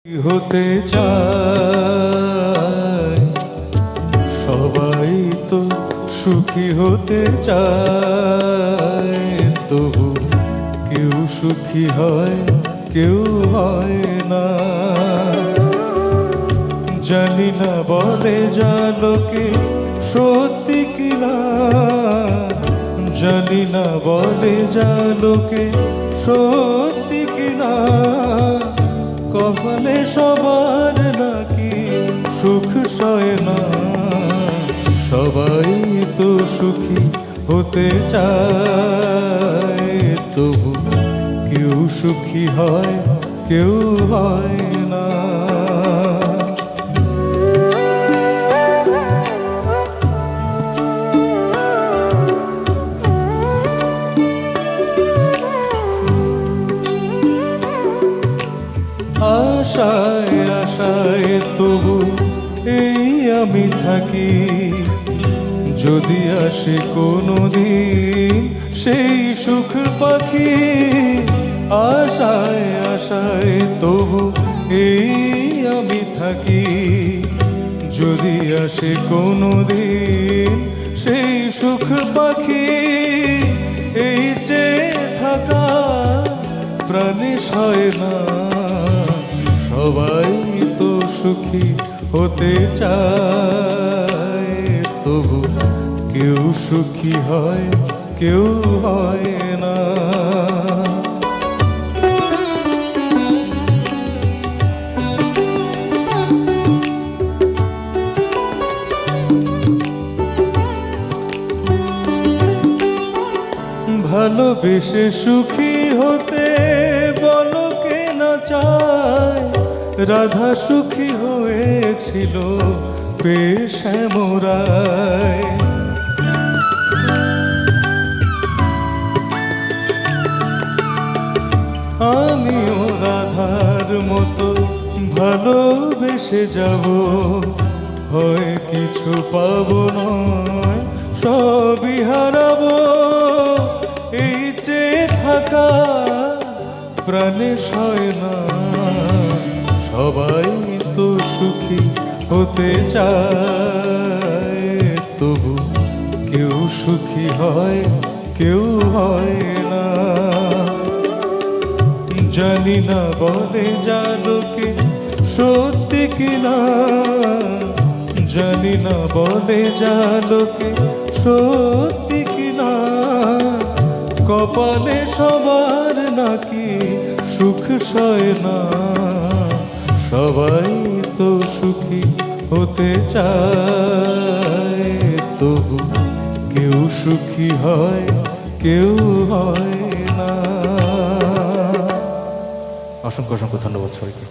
হতে চায় সবাই তো সুখী হতে চায়, তবু কেউ সুখী হয় কেউ হয় না। জানি না বলে যা লোকে সত্যি কিনা, জানি না বলে যা লোকে সত্যি কিনা। কপালে সবার নাকি সুখ সয় না, সবাই তো সুখী হতে চায়, তবু কেউ সুখী হয় কেউ হয় না। আশায় আশায় তবু এই আমি থাকি, যদি আসে কোনো দিন সেই সুখ পাখি। আশায় আশায় তবু এই আমি থাকি, যদি আসে কোনো দিন সেই সুখ পাখি। এই চেয়ে থাকা প্রাণে সয় না, সবাই তো সুখী হতে চায়, তবু কেউ সুখী হয় কেউ হয় না। ভালোবেসে সুখী হতে বলো কে না চায়, রাধা সুখী হয়েছিল পেয়ে শ্যামরায়। আমিও রাধার মতো ভালোবেসে যাব, হয় কিছু পাবো নয় সবই হারাবো। এই চেয়ে থাকা প্রাণে সয় না, সবাই তো সুখী হতে চায়, তবু কেউ সুখী হয় কেউ হয় না। জানি না বলে যা লোকে সত্যি কিনা, জানি না বলে যা লোকে সত্যি কিনা। কপালে সবার নাকি সুখ সয় না, সবাই তো সুখী হতে চায়, তবু কেউ সুখী হয় কেউ হয় না। অসংখ্য অসংখ্য ধন্যবাদ সবাইকে।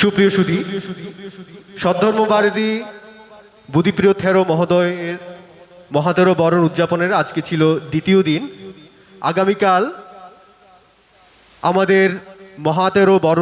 সুপ্রিয় সুধী, সদ্ধর্মবারিধি বুদ্ধিপ্রিয় থেরো মহোদয়ের মহাতেরো বরণ উদযাপনের আজকে ছিল দ্বিতীয় দিন। আগামীকাল আমাদের মহাতেরো বরণ